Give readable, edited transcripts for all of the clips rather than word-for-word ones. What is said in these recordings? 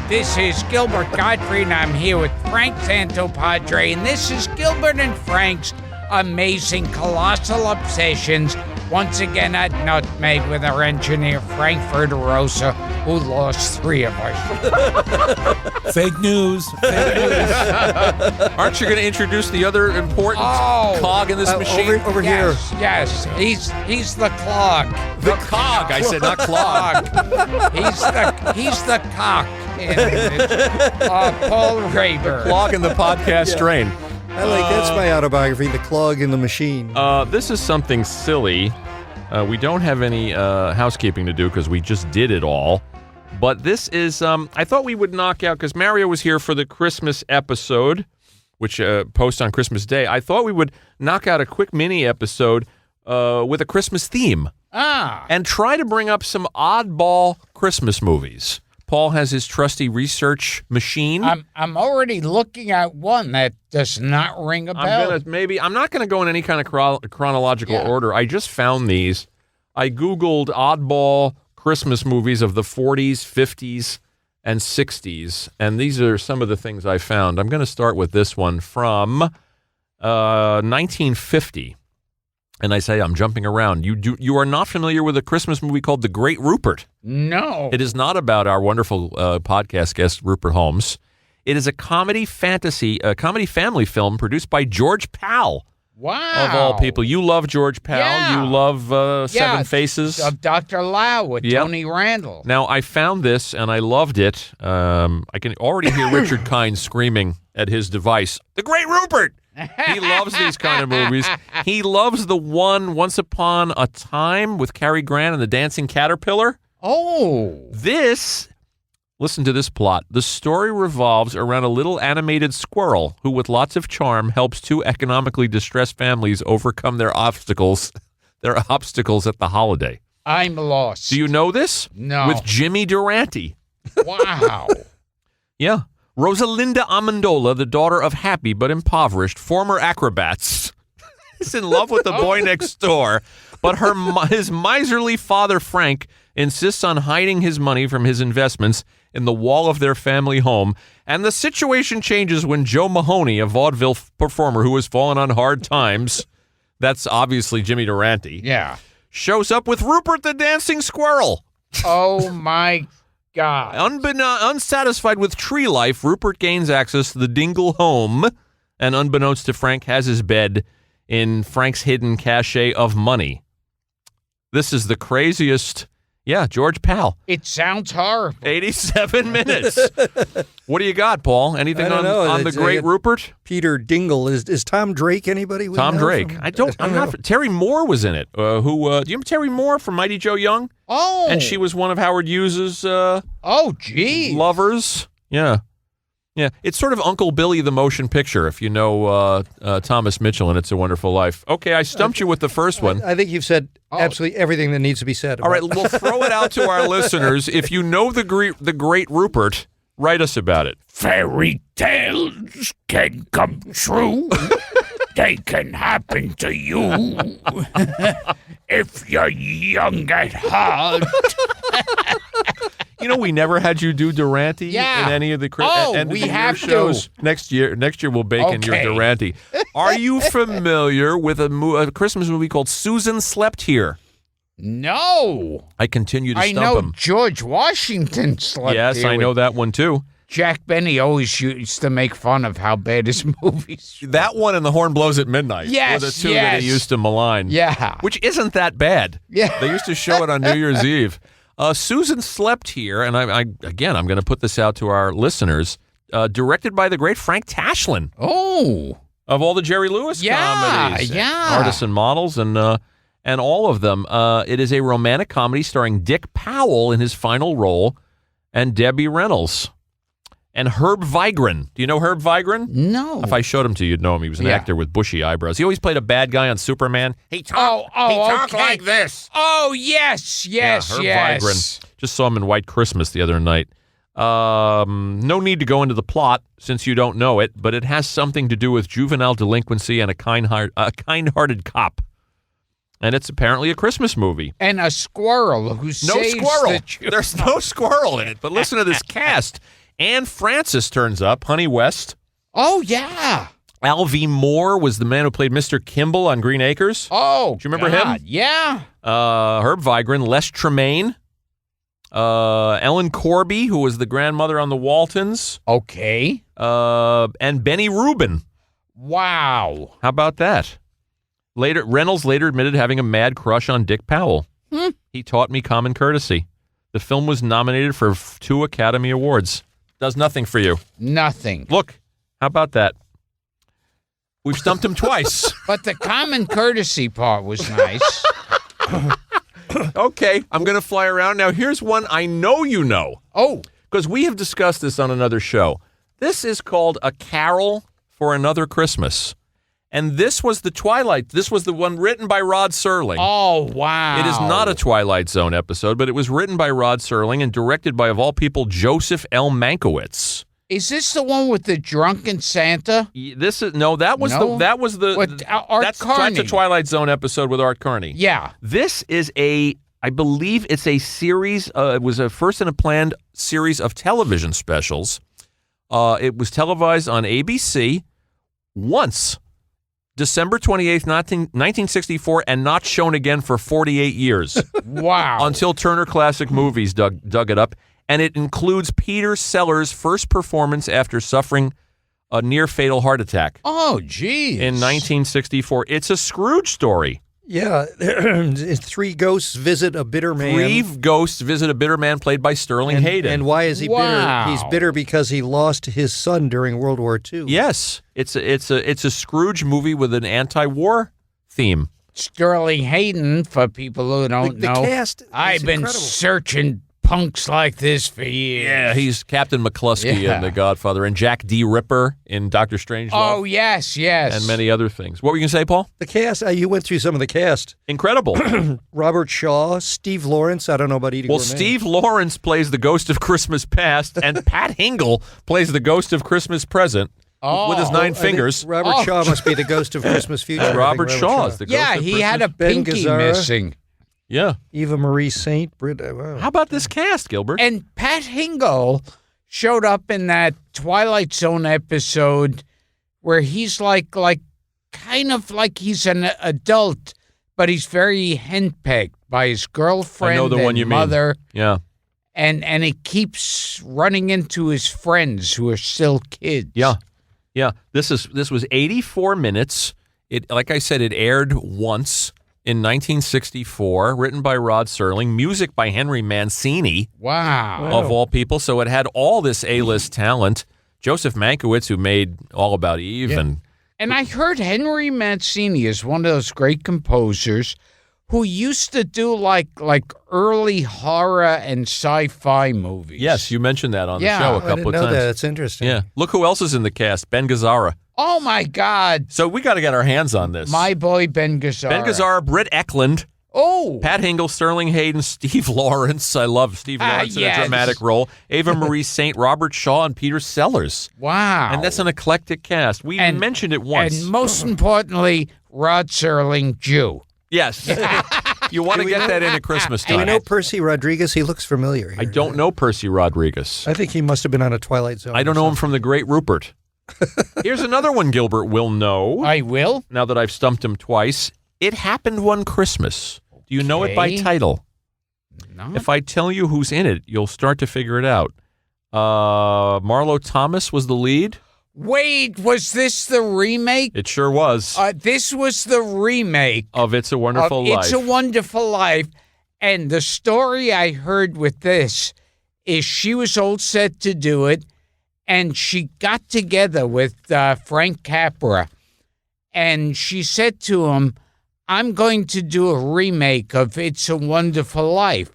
This is Gilbert Gottfried, and I'm here with Frank Santopadre, and this is Gilbert and Frank's Amazing Colossal Obsessions. Once again at Nutmeg with our engineer, Frank Verderosa, who lost 3 of us. Fake news. Aren't you going to introduce the other important cog in this machine? Over here. Yes, he's the clog. The cog, I said, not clog. He's the cock. Paul Raber. Clog in the podcast train. I like that's my autobiography, The Clog in the Machine. This is something silly. We don't have any housekeeping to do because we just did it all. But this is, I thought we would knock out, because Mario was here for the Christmas episode, which posts on Christmas Day. I thought we would knock out a quick mini episode with a Christmas theme. And try to bring up some oddball Christmas movies. Paul has his trusty research machine. I'm already looking at one that does not ring a bell. I'm not going to go in any kind of chronological order. I just found these. I Googled oddball Christmas movies of the 40s, 50s, and 60s, and these are some of the things I found. I'm going to start with this one from 1950. And I say I'm jumping around. You are not familiar with a Christmas movie called The Great Rupert? No. It is not about our wonderful podcast guest, Rupert Holmes. It is a comedy family film produced by George Pal. Wow. Of all people. You love George Pal. Yeah. You love Seven Faces. Of Dr. Lau with Tony Randall. Now, I found this, and I loved it. I can already hear Richard Kind screaming at his device, The Great Rupert! He loves these kind of movies. He loves the one Once Upon a Time with Cary Grant and the Dancing Caterpillar. Oh. Listen to this plot. The story revolves around a little animated squirrel who, with lots of charm, helps 2 economically distressed families overcome their obstacles at the holiday. I'm lost. Do you know this? No. With Jimmy Durante. Wow. Yeah. Rosalinda Amendola, the daughter of happy but impoverished former acrobats, is in love with the boy next door, but his miserly father, Frank, insists on hiding his money from his investments in the wall of their family home, and the situation changes when Joe Mahoney, a vaudeville performer who has fallen on hard times, that's obviously Jimmy Durante, shows up with Rupert the Dancing Squirrel. Oh, my God. Unsatisfied with tree life, Rupert gains access to the Dingle home, and unbeknownst to Frank, has his bed in Frank's hidden cache of money. This is the craziest. Yeah, George Pal. It sounds horrible. 87 minutes. What do you got, Paul? Anything on the Great Rupert? Peter Dingle. Is Tom Drake anybody? Tom Drake. I'm not. Terry Moore was in it. Do you remember Terry Moore from Mighty Joe Young? Oh. And she was one of Howard Hughes's lovers. Yeah. Yeah, it's sort of Uncle Billy the motion picture, if you know Thomas Mitchell and It's a Wonderful Life. Okay, I stumped you with the first one. I think you've said absolutely everything that needs to be said. All right, we'll throw it out to our listeners. If you know the Great Rupert, write us about it. Fairy tales can come true. They can happen to you if you're young at heart. You know, we never had you do Durante in any of the end of the year shows. Next year we'll bake in your Durante. Are you familiar with a Christmas movie called Susan Slept Here? No. I continue to stump him. I know George Washington slept here. Yes, I know that one too. Jack Benny always used to make fun of how bad his movies were. That one and The Horn Blows at Midnight were the two that he used to malign. Yeah. Which isn't that bad. Yeah. They used to show it on New Year's Eve. Susan Slept Here, and I'm going to put this out to our listeners, directed by the great Frank Tashlin. Oh. Of all the Jerry Lewis comedies. Yeah. Artists and Models and all of them. It is a romantic comedy starring Dick Powell in his final role and Debbie Reynolds. And Herb Vigran. Do you know Herb Vigran? No. If I showed him to you, you'd know him. He was an actor with bushy eyebrows. He always played a bad guy on Superman. He talked like this. Oh, yes. Herb Vigran. Just saw him in White Christmas the other night. No need to go into the plot since you don't know it, but it has something to do with juvenile delinquency and a kind-hearted cop. And it's apparently a Christmas movie. And a squirrel who saves the children. There's no squirrel in it, but listen to this cast. Anne Francis turns up, Honey West. Oh, yeah. Alvy Moore was the man who played Mr. Kimball on Green Acres. Oh, do you remember him? Yeah. Herb Vigran, Les Tremaine, Ellen Corby, who was the grandmother on the Waltons. Okay. And Benny Rubin. Wow. How about that? Reynolds later admitted having a mad crush on Dick Powell. He taught me common courtesy. The film was nominated for 2 Academy Awards. Does nothing for you. Nothing. Look, how about that? We've stumped him twice. But the common courtesy part was nice. Okay, I'm going to fly around. Now, here's one I know you know. Oh. Because we have discussed this on another show. This is called A Carol for Another Christmas. And this was the Twilight. This was the one written by Rod Serling. Oh, wow. It is not a Twilight Zone episode, but it was written by Rod Serling and directed by, of all people, Joseph L. Mankiewicz. Is this the one with the drunken Santa? This is that was No? With Art that's Carney. a Twilight Zone episode with Art Carney. Yeah. This is I believe it's a series. It was a first in a planned series of television specials. It was televised on ABC once, December 28th, 1964, and not shown again for 48 years. Wow. Until Turner Classic Movies dug it up. And it includes Peter Sellers' first performance after suffering a near-fatal heart attack. Oh, geez. In 1964. It's a Scrooge story. Yeah. 3 ghosts visit a bitter man. 3 ghosts visit a bitter man played by Sterling Hayden. And why is he Wow. bitter? He's bitter because he lost his son during World War II. Yes. It's a Scrooge movie with an anti-war theme. Sterling Hayden, for people who don't The know. cast is I've been incredible. searching punks like this for years. Yeah, he's Captain McCluskey Yeah. in The Godfather and Jack D. Ripper in Dr. Strangelove. Oh, yes. And many other things. What were you going to say, Paul? The cast, you went through some of the cast. Incredible. Robert Shaw, Steve Lawrence. I don't know about Edie Well, Gourmet. Steve Lawrence plays the Ghost of Christmas Past, and Pat Hingle plays the Ghost of Christmas Present with his 9 I think fingers. Robert Oh. Shaw must be the ghost of Christmas Future. I think Robert Shaw is the Ghost Yeah, of he Christmas. had a Ben pinky Gazzara. missing. Yeah. Eva Marie Saint. Wow. How about this cast, Gilbert? And Pat Hingle showed up in that Twilight Zone episode where he's like kind of like he's an adult, but he's very henpecked by his girlfriend I know the and one you mean. mother. Yeah. And he keeps running into his friends who are still kids. Yeah. Yeah. This was 84 minutes. It, like I said, it aired once in 1964, written by Rod Serling, music by Henry Mancini, Wow. of all people. So it had all this A-list talent. Joseph Mankiewicz, who made All About Eve, and And I heard Henry Mancini is one of those great composers who used to do like early horror and sci-fi movies. yes, you mentioned that on the Yeah. show a I couple didn't of know times. that. It's interesting. Yeah. Look who else is in the cast. Ben Gazzara. Oh my God. So we got to get our hands on this. My boy Ben Gazzara. Ben Gazzara, Britt Eklund, Oh. Pat Hingle, Sterling Hayden, Steve Lawrence. I love Steve Lawrence in yes. a dramatic role. Ava Marie Saint, Robert Shaw, and Peter Sellers. Wow. And that's an eclectic cast. We And- mentioned it once. And most importantly, Rod Serling, Jew. Yes. You want to get that in at Christmas Do we time. know Percy Rodriguez? He looks familiar here. I don't know Percy Rodriguez. I think he must have been on a Twilight Zone. I don't or know him from The Great Rupert. Here's another one Gilbert will know, I will. now that I've stumped him twice. It Happened One Christmas. Do you know it by Okay. title? No. If I tell you who's in it, you'll start to figure it out. Marlo Thomas was the lead. Wait, was this the remake? It sure was. This was the remake Of It's a Wonderful of Life. It's a Wonderful Life. And the story I heard with this is she was all set to do it, and she got together with Frank Capra, and she said to him, I'm going to do a remake of It's a Wonderful Life.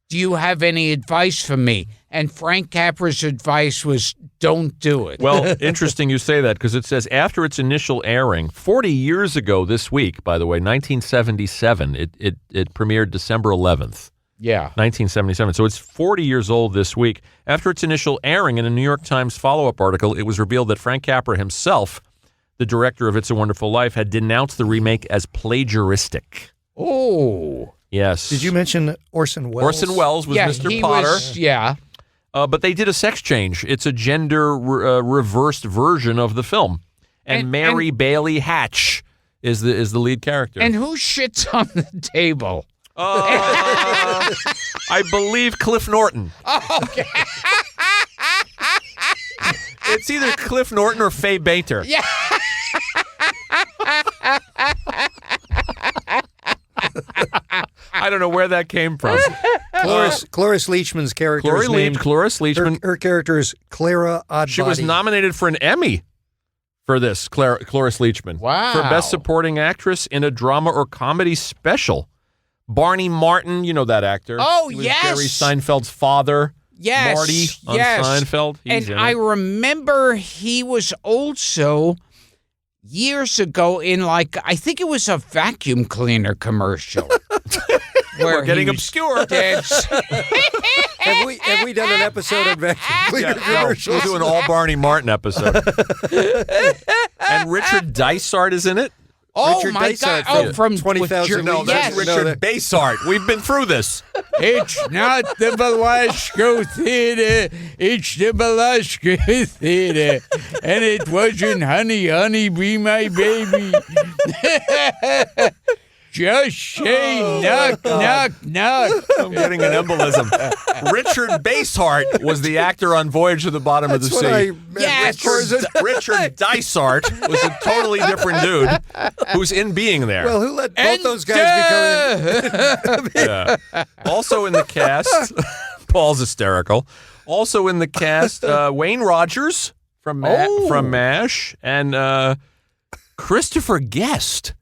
Do you have any advice for me? And Frank Capra's advice was, don't do it. Well, interesting you say that, because it says after its initial airing, 40 years ago this week, by the way, 1977, it premiered December 11th. Yeah. 1977. So it's 40 years old this week. After its initial airing in a New York Times follow-up article, it was revealed that Frank Capra himself, the director of It's a Wonderful Life, had denounced the remake as plagiaristic. Oh. Yes. Did you mention Orson Welles? Orson Welles was yeah, Mr. he Potter. was, yeah. But they did a sex change. It's a gender reversed version of the film. And Mary Bailey Hatch is the lead character. And who shits on the table? I believe Cliff Norton. Oh, okay. It's either Cliff Norton or Faye Bainter. Yeah. I don't know where that came from. Cloris Leachman's character is named... Cloris Leachman. Her character is Clara Oddbody. She was nominated for an Emmy for this, Cloris Leachman. Wow. For Best Supporting Actress in a Drama or Comedy Special. Barney Martin, you know that actor. Oh, He was yes. Jerry Seinfeld's father. Yes. Marty on Seinfeld. He's And in I it. remember he was also years ago in I think it was a vacuum cleaner commercial. We're getting he was obscure. Yes. Have we done an episode on vacuum cleaner commercials? We'll do an all Barney Martin episode. And Richard Dysart is in it. Oh, Richard my Dysart God. Oh, from 20,000 with No, Leagues. that's yes. Richard Basart. We've been through this. It's not the Belasco Theater. It's the Belasco Theater. And it wasn't Honey, Honey, Be My Baby. Just say knock, knock, knock. I'm getting an embolism. Richard Basart was the actor on Voyage to the Bottom of the That's what Sea. I meant. Yes. Richard Dysart was a totally different dude who's in being there. Well, who let both those guys become... Yeah. Also in the cast, Paul's hysterical. Also in the cast, Wayne Rogers from MASH and Christopher Guest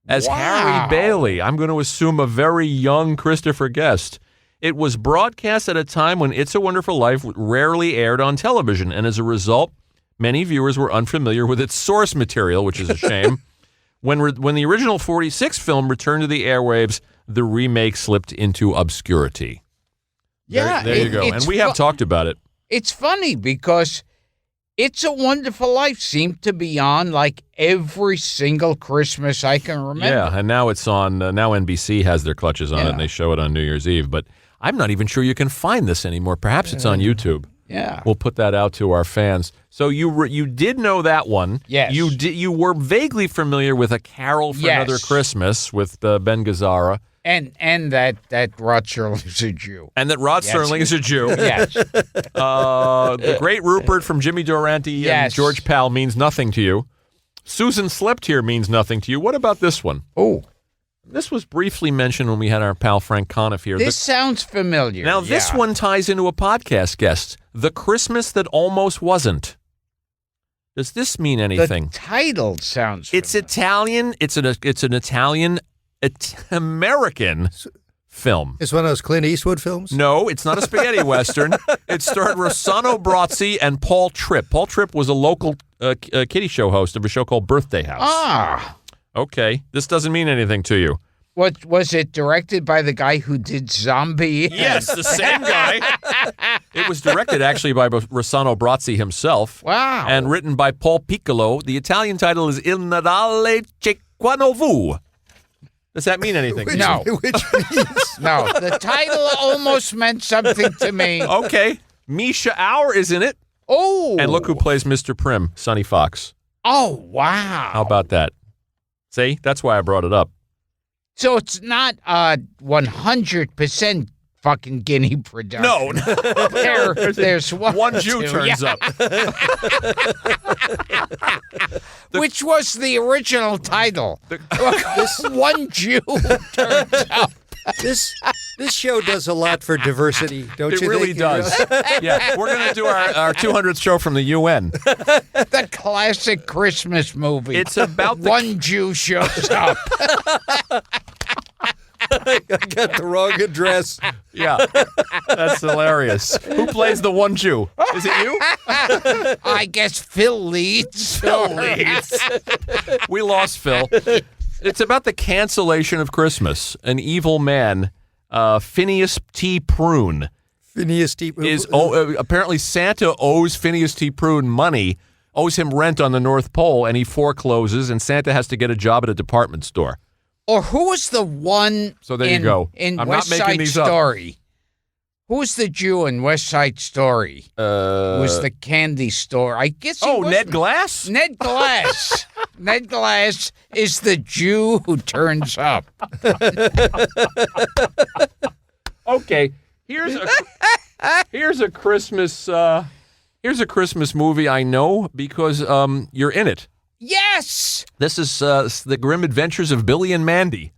as Harry Bailey. I'm going to assume a very young Christopher Guest. It was broadcast at a time when It's a Wonderful Life rarely aired on television, and as a result, many viewers were unfamiliar with its source material, which is a shame. When the original 46 film returned to the airwaves, the remake slipped into obscurity. Yeah. There you go. And we have talked about it. It's funny because It's a Wonderful Life seemed to be on every single Christmas I can remember. Yeah, and now it's on, now NBC has their clutches on it, Yeah. and they show it on New Year's Eve. But I'm not even sure you can find this anymore. Perhaps it's on YouTube. Yeah. We'll put that out to our fans. So you did know that one. Yes. You were vaguely familiar with A Carol for Yes. Another Christmas with Ben Gazzara. And that Rod Serling's a Jew. And that Rod Serling is a Jew. Yes. The Great Rupert from Jimmy Durante and Yes. George Pal means nothing to you. Susan Slept Here means nothing to you. What about this one? Oh, This was briefly mentioned when we had our pal Frank Conniff here. this sounds familiar. Now, this Yeah. one ties into a podcast guest, The Christmas That Almost Wasn't. Does this mean anything? The title sounds It's familiar. Italian. It's an Italian American film. It's one of those Clint Eastwood films? No, it's not a spaghetti western. It starred Rossano Brazzi and Paul Tripp. Paul Tripp was a local kiddie show host of a show called Birthday House. Ah. Okay, this doesn't mean anything to you. What was it directed by the guy who did Zombie? Yes, the same guy. It was directed actually by Rossano Brazzi himself. Wow. And written by Paul Piccolo. The Italian title is Il Natale Cequanovu. Does that mean anything? No. Which means... No, the title almost meant something to me. Okay. Misha Auer is in it. Oh. And look who plays Mr. Prim, Sonny Fox. Oh, wow. How about that? See, that's why I brought it up. So it's not 100% fucking Guinea production. No. There's one Jew two, turns yeah. up. Which was the original title. One Jew turns up. This show does a lot for diversity, don't It you really think? does. Yeah, we're going to do our 200th show from the UN. The classic Christmas movie. It's about the One Jew shows up. I got the wrong address. Yeah, that's hilarious. Who plays the one Jew? Is it you? I guess Phil Leeds. We lost Phil. It's about the cancellation of Christmas. An evil man, Phineas T. Prune, Phineas T. is apparently Santa owes Phineas T. Prune money, owes him rent on the North Pole, and he forecloses, and Santa has to get a job at a department store. Or who was the one So there you go. in I'm West not making Side these up. Story? Who's the Jew in West Side Story? Was the candy store? I guess. He wasn't. Ned Glass? Ned Glass. Ned Glass is the Jew who turns up. Okay, here's a Christmas movie I know because you're in it. Yes. This is The Grim Adventures of Billy and Mandy.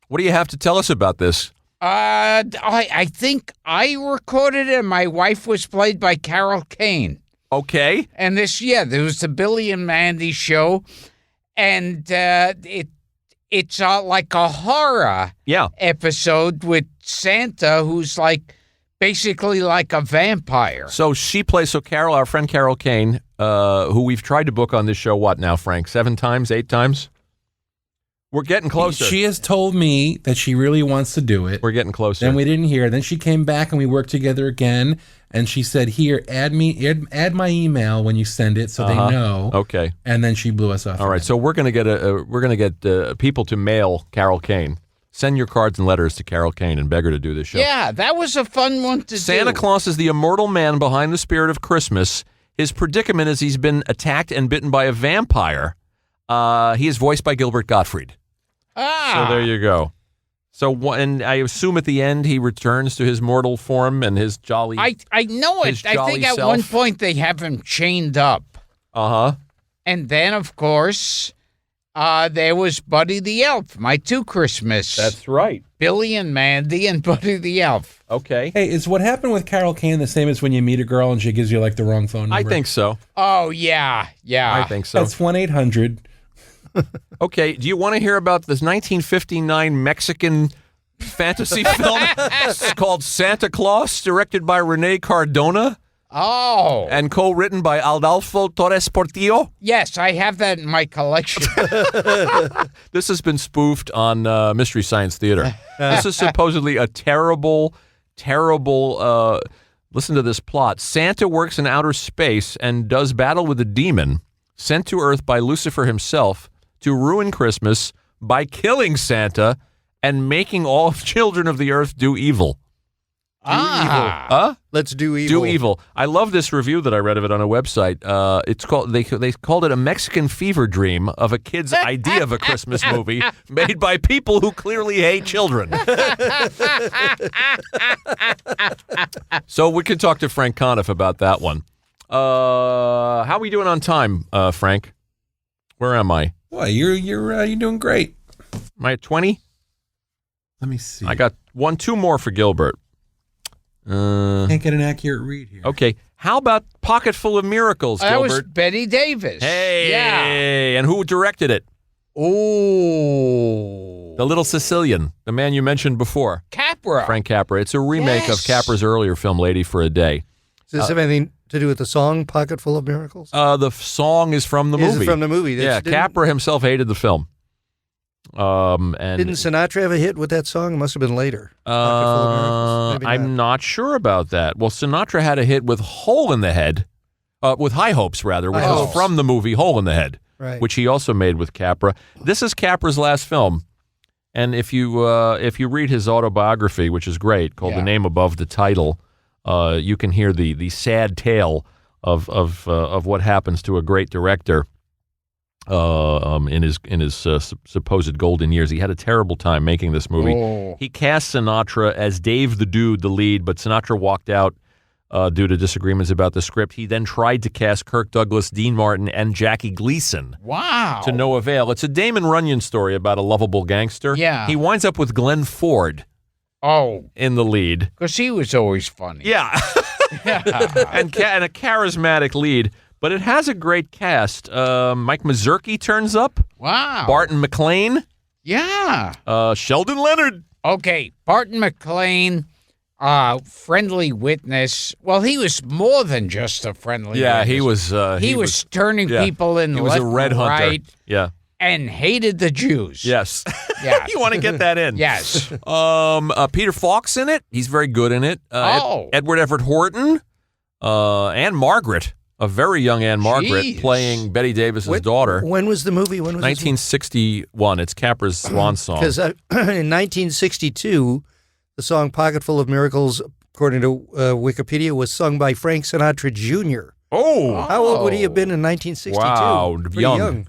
What do you have to tell us about this? I think I recorded it, and my wife was played by Carol Kane. Okay. And there was the Billy and Mandy show, and it's like a horror episode with Santa, who's basically like a vampire. So Carol, our friend Carol Kane, who we've tried to book on this show, what now, Frank? 7 times, 8 times? We're getting closer. She has told me that she really wants to do it. We're getting closer. Then we didn't hear. Then she came back and we worked together again. And she said, "Here, add my email when you send it, so they know." Okay. And then she blew us off. All right. So we're gonna get people to mail Carol Kane. Send your cards and letters to Carol Kane and beg her to do this show. Yeah, that was a fun one to do. Santa Claus is the immortal man behind the spirit of Christmas. His predicament is he's been attacked and bitten by a vampire. He is voiced by Gilbert Gottfried. So there you go. So, and I assume at the end he returns to his mortal form and his jolly. I know it. I think at one point they have him chained up. And then, of course, there was Buddy the Elf, My Two Christmas. That's right. Billy and Mandy and Buddy the Elf. Okay. Hey, is what happened with Carol Kane the same as when you meet a girl and she gives you the wrong phone number? I think so. Oh, yeah. I think so. That's 1-800. Okay, do you want to hear about this 1959 Mexican fantasy film called Santa Claus, directed by Rene Cardona? Oh. And co-written by Adolfo Torres Portillo? Yes, I have that in my collection. This has been spoofed on Mystery Science Theater. This is supposedly a terrible, listen to this plot. Santa works in outer space and does battle with a demon sent to Earth by Lucifer himself to ruin Christmas by killing Santa and making all children of the earth do evil. Let's do evil. Do evil. I love this review that I read of it on a website. It's called they called it a Mexican fever dream of a kid's idea of a Christmas movie made by people who clearly hate children. So we can talk to Frank Conniff about that one. How are we doing on time, Frank? Where am I? Boy, you're doing great. Am I at 20? Let me see. I got 2 more for Gilbert. Can't get an accurate read here. Okay. How about Pocket Full of Miracles, That Gilbert? was Betty Davis. Hey. Yeah. And who directed it? Oh. The Little Sicilian, the man you mentioned before. Capra. Frank Capra. It's a remake of Capra's earlier film, Lady for a Day. Does this have anything to do with the song Pocket Full of Miracles? The song is from the movie. Is it from the movie? Yeah, Capra himself hated the film. And didn't Sinatra have a hit with that song? It must have been later. Pocket Full of Miracles. Maybe I'm not sure about that. Well, Sinatra had a hit with Hole in the Head, with High Hopes, rather, which was from the movie Hole in the Head, right, which he also made with Capra. This is Capra's last film. And if you read his autobiography, which is great, called The Name Above the Title, you can hear the sad tale of what happens to a great director in his supposed golden years. He had a terrible time making this movie. Oh. He cast Sinatra as Dave the Dude, the lead, but Sinatra walked out due to disagreements about the script. He then tried to cast Kirk Douglas, Dean Martin, and Jackie Gleason. Wow. To no avail. It's a Damon Runyon story about a lovable gangster. Yeah. He winds up with Glenn Ford in the lead. Because he was always funny. Yeah. and a charismatic lead. But it has a great cast. Mike Mazurki turns up. Wow. Barton McLean. Yeah. Sheldon Leonard. Okay, Barton McLean, friendly witness. Well, he was more than just a friendly witness. He was. He was turning people in He was left a red and hunter. right. Yeah. And hated the Jews. Yes. Yeah. You want to get that in. Yes. Peter Falk's in it. He's very good in it. Edward Everett Horton. Anne Margaret. A very young Anne Margaret playing Betty Davis's daughter. When was the movie? When was 1961. It's Capra's swan song. Because in 1962, the song "Pocket Full of Miracles" according to Wikipedia, was sung by Frank Sinatra Jr. Oh. How old would he have been in 1962? Wow. Pretty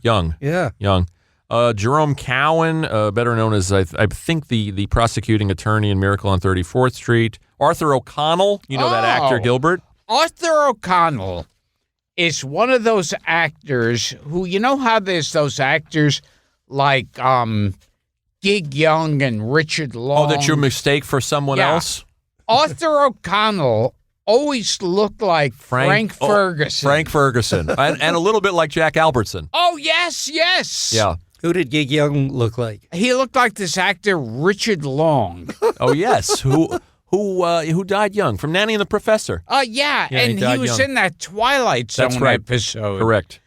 Young. Yeah. Young. Jerome Cowan, better known as, I think, the prosecuting attorney in Miracle on 34th Street. Arthur O'Connell, you know that actor, Gilbert? Arthur O'Connell is one of those actors who, you know how there's those actors like Gig Young and Richard Long? Oh, that you mistake for someone else? Arthur O'Connell always looked like Frank Ferguson. Frank Ferguson. and a little bit like Jack Albertson. Oh, yes. Yeah. Who did Gig Young look like? He looked like this actor, Richard Long. Oh, yes. Who died young from Nanny and the Professor. Yeah, he and he died was young. in that Twilight Zone That's right. episode. Correct.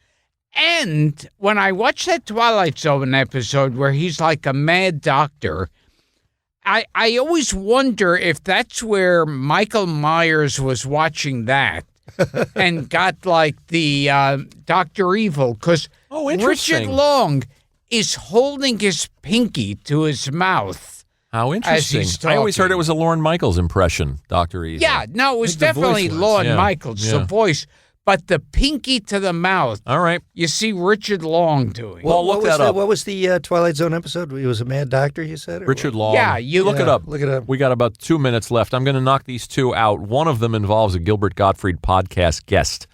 And when I watched that Twilight Zone episode where he's like a mad doctor, I always wonder if that's where Michael Myers was watching that and got like the Dr. Evil, because interesting. Richard Long is holding his pinky to his mouth. How interesting. he's I always heard talking. it was a Lorne Michaels impression, Dr. Evil. Yeah, no, it was I think the definitely voice was. Lorne Yeah. Michaels, the Yeah. voice. But the pinky to the mouth, All right. you see Richard Long doing. Well, look that up. What was the Twilight Zone episode? He was a mad doctor, you said? Or Richard what? Long. Yeah, you look it up. Look it up. We got about 2 minutes left. I'm going to knock these two out. One of them involves a Gilbert Gottfried podcast guest.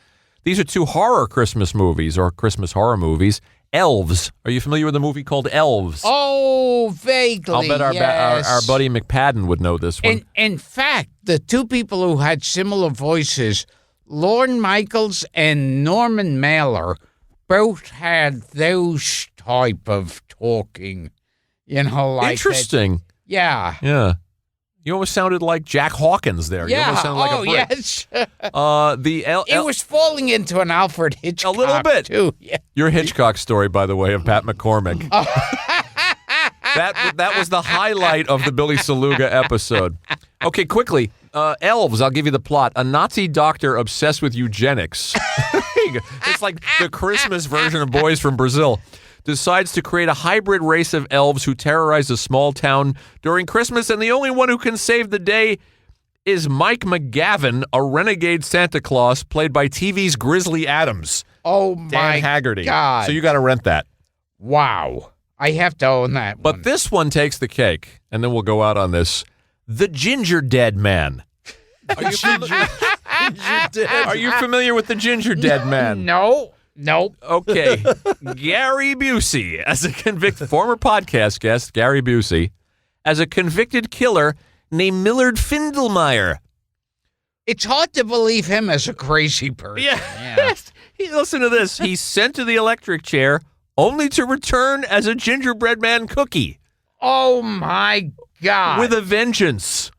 These are two horror Christmas movies or Christmas horror movies. Elves. Are you familiar with a movie called Elves? Oh, vaguely. I'll bet our yes. buddy McPadden would know this one. In fact, the two people who had similar voices, Lorne Michaels and Norman Mailer, both had those type of talking. You know, like that. Interesting. Yeah. Yeah. You almost sounded like Jack Hawkins there. You Yeah. almost sounded like Oh, a brick. yes. It was falling into an Alfred Hitchcock. A little bit. too. Yeah. Your Hitchcock story, by the way, of Pat McCormick. That was the highlight of the Billy Saluga episode. Okay, quickly. Elves, I'll give you the plot. A Nazi doctor obsessed with eugenics. It's like the Christmas version of Boys from Brazil. Decides to create a hybrid race of elves who terrorize a small town during Christmas, and the only one who can save the day is Mike McGavin, a renegade Santa Claus played by TV's Grizzly Adams. Oh, Dan my Haggerty. God. So you got to rent that. Wow. I have to own that But one. this one takes the cake, and then we'll go out on this. The Ginger Dead Man. Are you, are you familiar with the Ginger Dead Man? No. Nope. Okay. Gary Busey, as a former podcast guest, Gary Busey, as a convicted killer named Millard Findelmeyer. It's hard to believe him as a crazy person. Yeah. Listen to this. He's sent to the electric chair only to return as a gingerbread man cookie. Oh, my God. With a vengeance.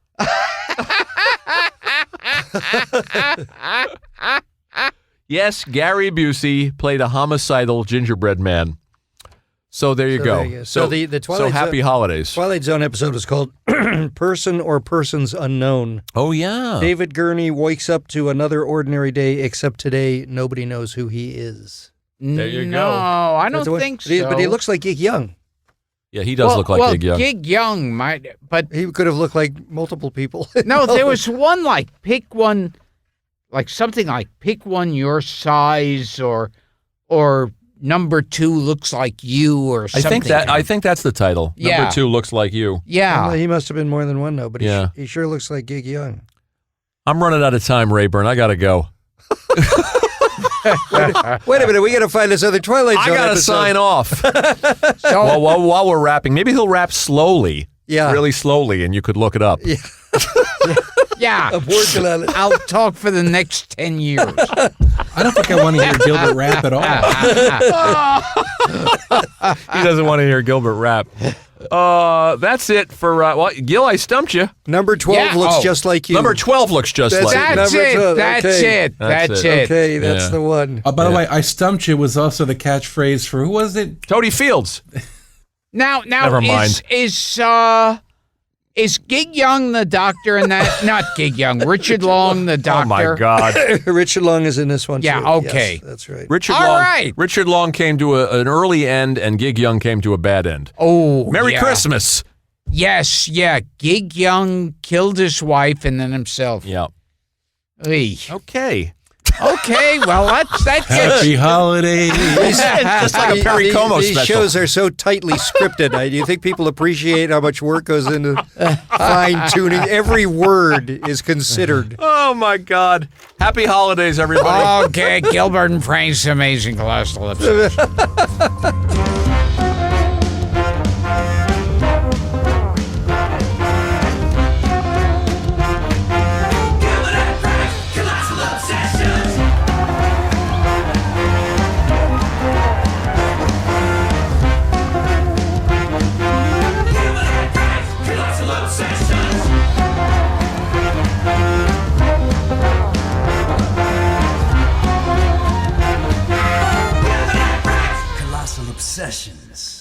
Yes, Gary Busey played a homicidal gingerbread man. So there you So go. there you go. So the Twilight happy Zone- holidays. Twilight Zone episode is called Person or Persons Unknown. Oh, yeah. David Gurney wakes up to another ordinary day, except today nobody knows who he is. There you no, go. I That's don't the way- think but he- so. But he looks like Gig Young. Yeah, he does look like Gig Young. Gig Young might, but He could have looked like multiple people. no, there was one like pick one, like something like pick one your size or number two looks like you or I something. think that's the title. Yeah. Number 2 looks like you. Yeah. He must have been more than one, though. But Yeah. he sure looks like Gig Young. I'm running out of time, Rayburn. I got to go. Wait a minute, we got to find this other Twilight Zone I got to episode. sign off. So, while we're rapping, maybe he'll rap slowly. Yeah. Really slowly, and you could look it up. yeah. I'm working on it. I'll talk for the next 10 years. I don't think I want to hear Gilbert rap at all. He doesn't want to hear Gilbert rap. That's it for Gil. I stumped you. Number 12 Yeah, looks oh. just like you. Number 12 looks just That's like it. you. That's Number it. 12, That's okay. it. That's That's it. it. Okay, that's Yeah. the one. By the way, I stumped you was also the catchphrase for who was it? Toady Fields. Now, Never mind. Is Gig Young the doctor in that? Not Gig Young. Richard Long the doctor. Oh my God. Richard Long is in this one, Yeah, too. okay. Yes, that's right. Richard All Long. right. Richard Long came to an early end, and Gig Young came to a bad end. Oh, Merry yeah. Christmas. Yes, yeah. Gig Young killed his wife and then himself. Yeah. Oy. Okay. Okay, well, that gets... Happy holidays. Just like a Perry Como These special. shows are so tightly scripted. Do you think people appreciate how much work goes into fine-tuning? Every word is considered. Oh, my God. Happy holidays, everybody. Okay, Gilbert and Frank's Amazing Colossal Obsession. Colossal Obsessions.